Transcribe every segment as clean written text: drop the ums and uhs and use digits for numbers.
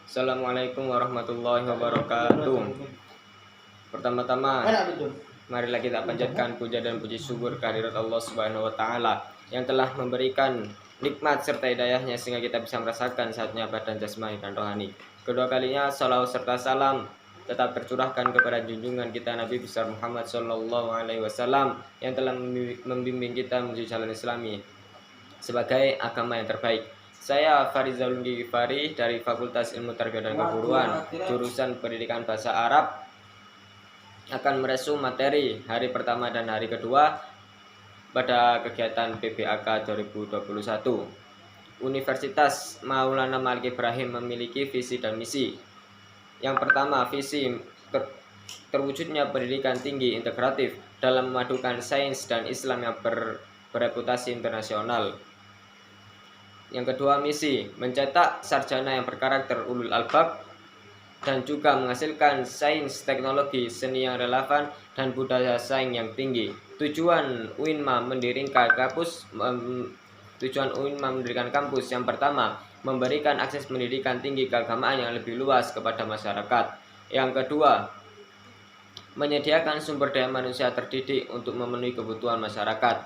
Assalamualaikum warahmatullahi wabarakatuh. Pertama-tama, marilah kita panjatkan puja dan puji syukur kehadirat Allah Subhanahu wa taala yang telah memberikan nikmat serta hidayahnya sehingga kita bisa merasakan saatnya badan jasmani dan rohani. Kedua kalinya salawat serta salam tetap tercurahkan kepada junjungan kita Nabi besar Muhammad sallallahu alaihi wasallam yang telah membimbing kita menuju jalan Islami sebagai agama yang terbaik. Saya Farizal Ghifari dari Fakultas Ilmu Tarbiyah dan Keguruan, jurusan Pendidikan Bahasa Arab, akan meresum materi hari pertama dan hari kedua pada kegiatan PBAK 2021. Universitas Maulana Malik Ibrahim memiliki visi dan misi. Yang pertama, visi terwujudnya pendidikan tinggi integratif dalam memadukan sains dan Islam yang bereputasi internasional. Yang kedua, misi mencetak sarjana yang berkarakter ulul albab dan juga menghasilkan sains, teknologi, seni yang relevan dan budaya sains yang tinggi. Tujuan UINMA mendirikan kampus yang pertama, memberikan akses pendidikan tinggi keagamaan yang lebih luas kepada masyarakat. Yang kedua, menyediakan sumber daya manusia terdidik untuk memenuhi kebutuhan masyarakat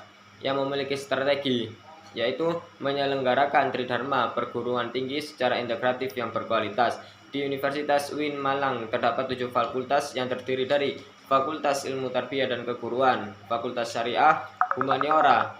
yang memiliki strategi, yaitu menyelenggarakan tridharma perguruan tinggi secara integratif yang berkualitas. Di Universitas UIN Malang terdapat 7 fakultas yang terdiri dari Fakultas Ilmu Tarbiyah dan Keguruan, Fakultas Syariah, Humaniora,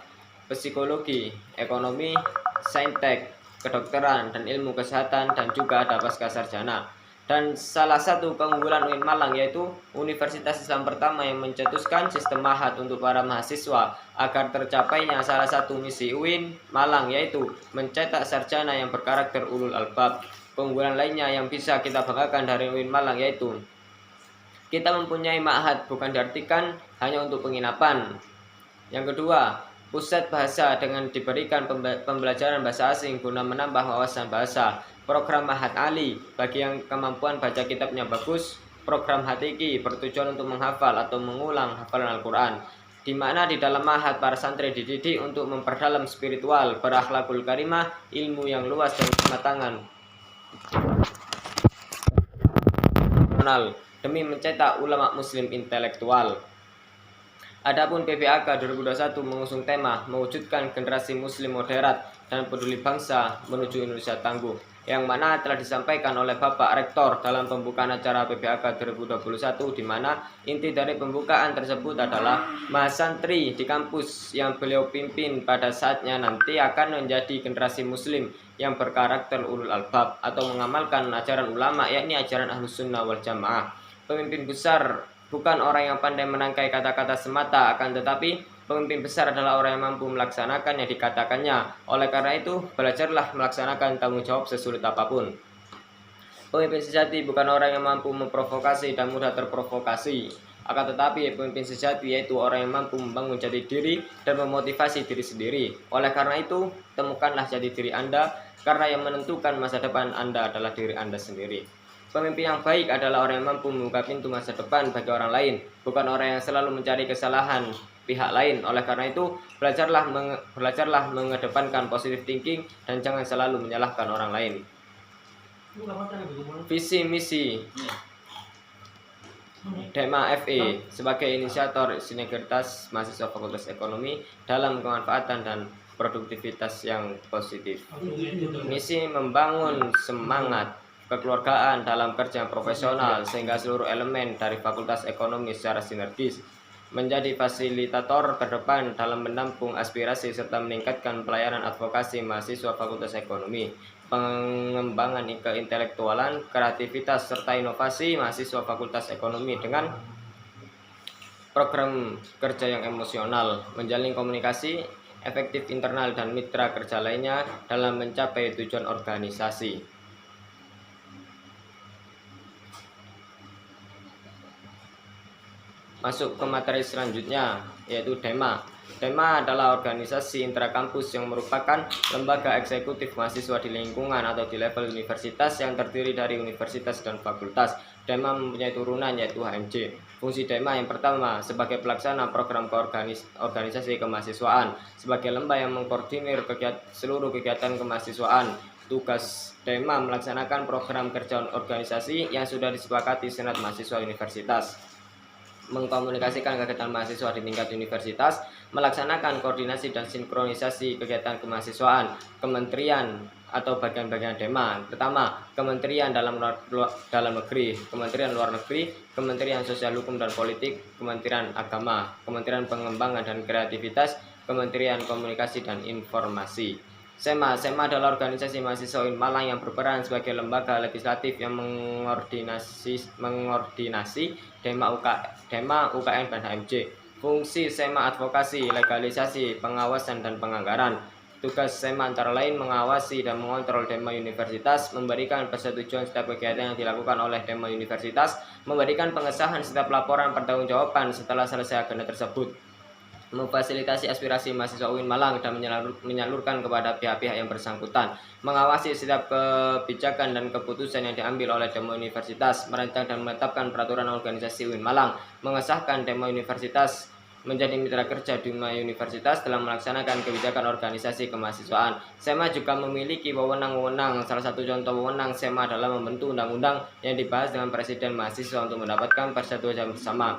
Psikologi, Ekonomi, Saintek, Kedokteran, dan Ilmu Kesehatan, dan juga ada Pascasarjana. Dan salah satu keunggulan UIN Malang yaitu universitas Islam pertama yang mencetuskan sistem mahat untuk para mahasiswa agar tercapainya salah satu misi UIN Malang, yaitu mencetak sarjana yang berkarakter ulul albab. Keunggulan lainnya yang bisa kita banggakan dari UIN Malang yaitu kita mempunyai ma'had bukan diartikan hanya untuk penginapan. Yang kedua, pusat bahasa dengan diberikan pembelajaran bahasa asing guna menambah wawasan bahasa. Program Mahat Ali bagi yang kemampuan baca kitabnya bagus. Program Hatiki bertujuan untuk menghafal atau mengulang hafalan Al-Quran, di mana di dalam Mahat para santri dididik untuk memperdalam spiritual, berakhlakul karimah, ilmu yang luas dan kematangan demi mencetak ulama muslim intelektual. Adapun PBAK 2021 mengusung tema mewujudkan generasi muslim moderat dan peduli bangsa menuju Indonesia tangguh, yang mana telah disampaikan oleh Bapak Rektor dalam pembukaan acara PBAK 2021, di mana inti dari pembukaan tersebut adalah mahasantri di kampus yang beliau pimpin pada saatnya nanti akan menjadi generasi muslim yang berkarakter ulul albab atau mengamalkan ajaran ulama, yakni ajaran Ahlus Sunnah wal Jamaah. Pemimpin besar bukan orang yang pandai menangkai kata-kata semata, akan tetapi pemimpin besar adalah orang yang mampu melaksanakan yang dikatakannya. Oleh karena itu, belajarlah melaksanakan tanggung jawab sesulit apapun. Pemimpin sejati bukan orang yang mampu memprovokasi dan mudah terprovokasi, akan tetapi pemimpin sejati yaitu orang yang mampu membangun jati diri dan memotivasi diri sendiri. Oleh karena itu, temukanlah jati diri Anda, karena yang menentukan masa depan Anda adalah diri Anda sendiri. Pemimpin yang baik adalah orang yang mampu membuka pintu masa depan bagi orang lain, bukan orang yang selalu mencari kesalahan pihak lain. Oleh karena itu, belajarlah mengedepankan positive thinking dan jangan selalu menyalahkan orang lain. Visi misi Dema FE sebagai inisiator sinergitas mahasiswa Fakultas Ekonomi dalam kemanfaatan dan produktivitas yang positif. Misi membangun semangat kekeluargaan dalam kerja profesional sehingga seluruh elemen dari Fakultas Ekonomi secara sinergis, menjadi fasilitator terdepan dalam menampung aspirasi serta meningkatkan pelayanan advokasi mahasiswa Fakultas Ekonomi, pengembangan keintelektualan, kreativitas serta inovasi mahasiswa Fakultas Ekonomi dengan program kerja yang emosional, menjalin komunikasi efektif internal dan mitra kerja lainnya dalam mencapai tujuan organisasi. Masuk ke materi selanjutnya, yaitu DEMA. DEMA adalah organisasi intrakampus yang merupakan lembaga eksekutif mahasiswa di lingkungan atau di level universitas yang terdiri dari universitas dan fakultas. DEMA mempunyai turunan yaitu HMJ. Fungsi DEMA yang pertama sebagai pelaksana program organisasi kemahasiswaan, sebagai lembaga yang mengkoordinir seluruh kegiatan kemahasiswaan. Tugas Dema melaksanakan program kerja organisasi yang sudah disepakati Senat Mahasiswa Universitas, mengkomunikasikan kegiatan mahasiswa di tingkat universitas, melaksanakan koordinasi dan sinkronisasi kegiatan kemahasiswaan, kementerian atau bagian-bagian Dema. Pertama, Kementerian Dalam Negeri, Kementerian Luar Negeri, Kementerian Sosial Hukum dan Politik, Kementerian Agama, Kementerian Pengembangan dan Kreativitas, Kementerian Komunikasi dan Informasi. SEMA adalah organisasi mahasiswa UIN Malang yang berperan sebagai lembaga legislatif yang mengordinasi Dema, UKM, dan HMJ. Fungsi SEMA advokasi, legalisasi, pengawasan, dan penganggaran. Tugas SEMA antara lain mengawasi dan mengontrol Dema Universitas, memberikan persetujuan setiap kegiatan yang dilakukan oleh Dema Universitas, memberikan pengesahan setiap laporan pertanggungjawaban setelah selesai agenda tersebut, memfasilitasi aspirasi mahasiswa UIN Malang dan menyalurkan kepada pihak-pihak yang bersangkutan, mengawasi setiap kebijakan dan keputusan yang diambil oleh Dema Universitas, merancang dan menetapkan peraturan organisasi UIN Malang, mengesahkan Dema Universitas menjadi mitra kerja Dema Universitas dalam melaksanakan kebijakan organisasi kemahasiswaan. SEMA juga memiliki wewenang-wewenang. Salah satu contoh wewenang SEMA adalah membentuk undang-undang yang dibahas dengan presiden mahasiswa untuk mendapatkan persetujuan bersama.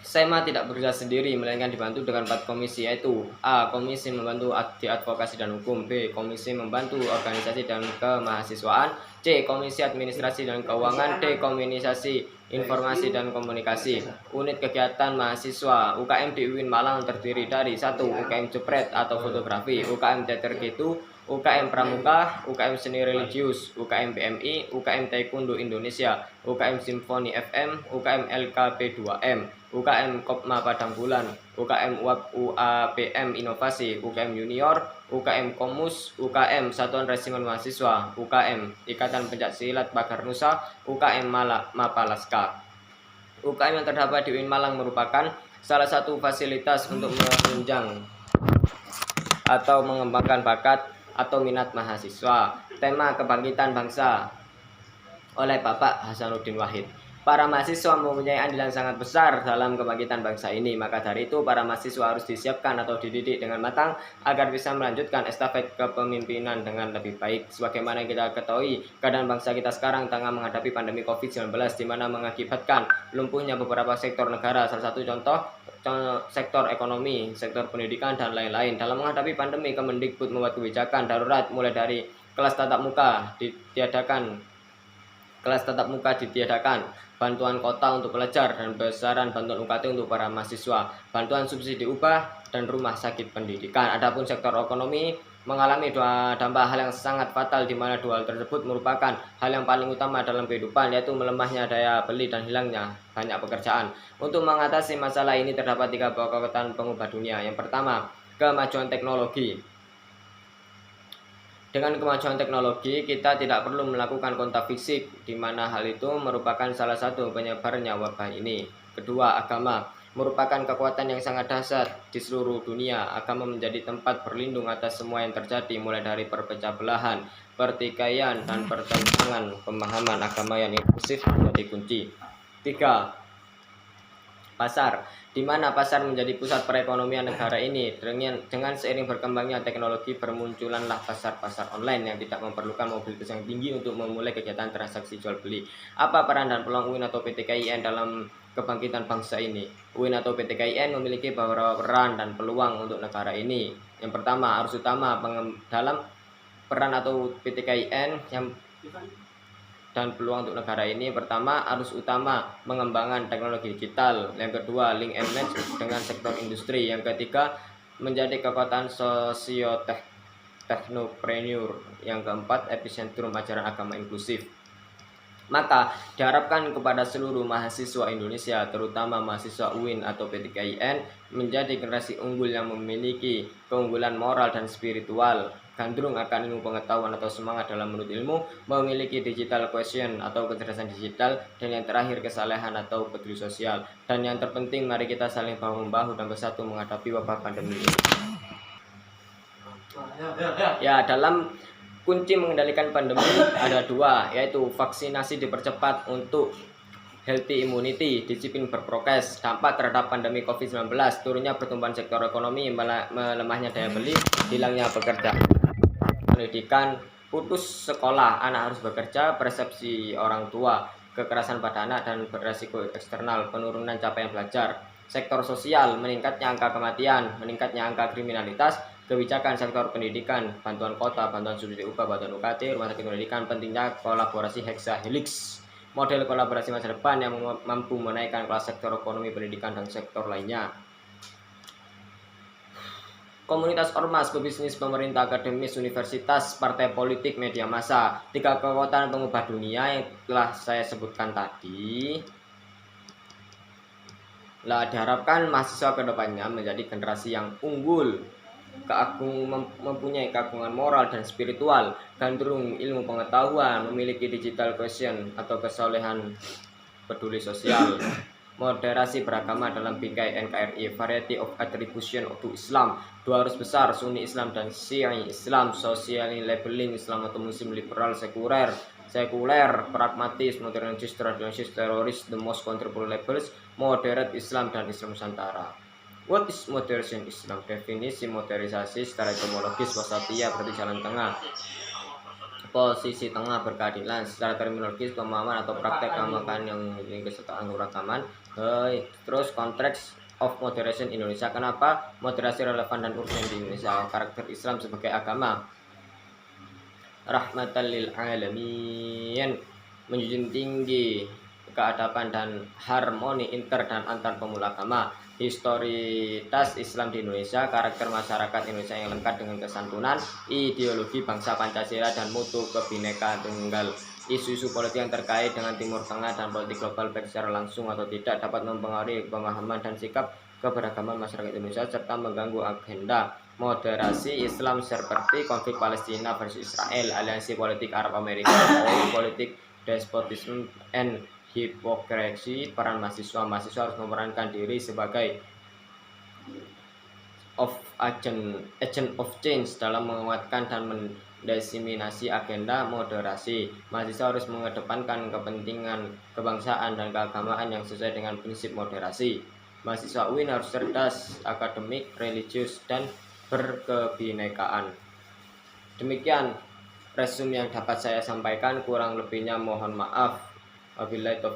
SEMA tidak bekerja sendiri, melainkan dibantu dengan 4 komisi, yaitu A. Komisi membantu di advokasi dan hukum, B. Komisi membantu organisasi dan kemahasiswaan, C. Komisi administrasi dan keuangan, D. Komunikasi, informasi dan komunikasi. Unit kegiatan mahasiswa UKM di UIN Malang terdiri dari 1. UKM Jepret atau fotografi, UKM Teater Gitu, UKM Pramuka, UKM Seni Religius, UKM BMI, UKM Taekwondo Indonesia, UKM Simfoni FM, UKM LKP2M, UKM Kopma Padang Bulan, UKM UAPM Inovasi, UKM Junior, UKM Komus, UKM Satuan Resimen Mahasiswa, UKM Ikatan Pencaksilat Pagar Nusa, UKM Mapalaska. UKM yang terdapat di UIN Malang merupakan salah satu fasilitas untuk menunjang atau mengembangkan bakat atau minat mahasiswa. Tema Kebangkitan Bangsa oleh Bapak Hasanuddin Wahid. Para mahasiswa mempunyai andil yang sangat besar dalam kebangkitan bangsa ini. Maka dari itu para mahasiswa harus disiapkan atau dididik dengan matang agar bisa melanjutkan estafet kepemimpinan dengan lebih baik. Sebagaimana kita ketahui, keadaan bangsa kita sekarang tengah menghadapi pandemi COVID-19 di mana mengakibatkan lumpuhnya beberapa sektor negara. Salah satu contoh sektor ekonomi, sektor pendidikan, dan lain-lain. Dalam menghadapi pandemi, Kemendikbud membuat kebijakan darurat mulai dari kelas tatap muka ditiadakan, bantuan kota untuk pelajar, dan besaran bantuan UKT untuk para mahasiswa, bantuan subsidi upah, dan rumah sakit pendidikan. Adapun sektor ekonomi mengalami dua dampak hal yang sangat fatal, di mana dua hal tersebut merupakan hal yang paling utama dalam kehidupan, yaitu melemahnya daya beli dan hilangnya banyak pekerjaan. Untuk mengatasi masalah ini terdapat 3 kekuatan pengubah dunia. Yang pertama, kemajuan teknologi. Dengan kemajuan teknologi, kita tidak perlu melakukan kontak fisik, di mana hal itu merupakan salah satu penyebarnya wabah ini. Kedua, agama merupakan kekuatan yang sangat dahsyat di seluruh dunia. Agama menjadi tempat berlindung atas semua yang terjadi, mulai dari perpecah belahan, pertikaian, dan pertentangan. Pemahaman agama yang inklusif menjadi kunci. 3. Pasar, di mana pasar menjadi pusat perekonomian negara ini. Dengan seiring berkembangnya teknologi, bermunculanlah pasar-pasar online yang tidak memerlukan mobilitas yang tinggi untuk memulai kegiatan transaksi jual beli. Apa peran dan peluang UIN atau PT KIN dalam kebangkitan bangsa ini? UIN atau PT KIN memiliki beberapa peran dan peluang untuk negara ini. Yang pertama, arus utama dalam peran atau PT KIN dan peluang untuk negara ini. Pertama, arus utama mengembangkan teknologi digital. Yang kedua, link and match dengan sektor industri. Yang ketiga, menjadi kekuatan sosio-teknopreneur. Yang keempat, epicentrum ajaran agama inklusif. Maka diharapkan kepada seluruh mahasiswa Indonesia, terutama mahasiswa UIN atau PT KIN, menjadi generasi unggul yang memiliki keunggulan moral dan spiritual, gandrung akan ilmu pengetahuan atau semangat dalam menuntut ilmu, memiliki digital quotient atau kecerdasan digital, dan yang terakhir kesalehan atau peduli sosial. Dan yang terpenting, mari kita saling bahu-membahu dan bersatu menghadapi wabah pandemi ini. Ya, dalam kunci mengendalikan pandemi ada 2, yaitu vaksinasi dipercepat untuk healthy immunity, disiplin berprokes, dampak terhadap pandemi COVID-19, turunnya pertumbuhan sektor ekonomi, melemahnya daya beli, hilangnya pekerjaan. pendidikan, putus sekolah, anak harus bekerja, persepsi orang tua, kekerasan pada anak dan beresiko eksternal, penurunan capaian belajar. Sektor sosial, meningkatnya angka kematian, meningkatnya angka kriminalitas, kebijakan sektor pendidikan, bantuan kota, bantuan subsidi upah, bantuan UKT, rumah sakit pendidikan, pentingnya kolaborasi hexahelix. Model kolaborasi masa depan yang mampu menaikkan kelas sektor ekonomi, pendidikan, dan sektor lainnya. Komunitas ormas, pebisnis, pemerintah, akademis, universitas, partai politik, media massa. 3 kekuatan pengubah dunia yang telah saya sebutkan tadi. Diharapkan mahasiswa kedepannya menjadi generasi yang unggul, mempunyai keagungan moral dan spiritual, gandrung ilmu pengetahuan, memiliki digital quotient atau kesolehan peduli sosial, moderasi beragama dalam bingkai NKRI, variety of attribution to Islam, 2 arus besar, Sunni Islam dan Syi'i Islam, social labeling Islam atau Muslim liberal, sekuler, pragmatis, modernis, tradisionalis, teroris, the most controversial labels, moderate Islam dan Islam Nusantara. What is moderation Islam? Definisi modernisasi secara etimologis wasatiyah berarti jalan tengah, posisi tengah, berkeadilan. Secara terminologis pemahaman atau praktek keamanan yang memiliki kesetaraan keberagaman. Terus konteks of moderation Indonesia. Kenapa moderasi relevan dan urgent di Indonesia? Karakter Islam sebagai agama rahmatan lil alamin, menjunjung tinggi keadaban dan harmoni inter dan antar pemula agama. Historitas Islam di Indonesia, karakter masyarakat Indonesia yang lengkap dengan kesantunan, ideologi bangsa Pancasila dan mutu kebinekaan tunggal. Isu-isu politik yang terkait dengan Timur Tengah dan politik global baik secara langsung atau tidak dapat mempengaruhi pemahaman dan sikap keberagaman masyarakat Indonesia serta mengganggu agenda moderasi Islam seperti konflik Palestina versus Israel, aliansi politik Arab Amerika, politik despotisme and hipokrasi. Peran mahasiswa harus memerankan diri sebagai agent of change dalam menguatkan dan mendiseminasi agenda moderasi. Mahasiswa harus mengedepankan kepentingan kebangsaan dan keagamaan yang sesuai dengan prinsip moderasi. Mahasiswa UIN harus cerdas, akademik, religius, dan berkebinekaan. Demikian resume yang dapat saya sampaikan, kurang lebihnya mohon maaf. Wabillahi taufiq.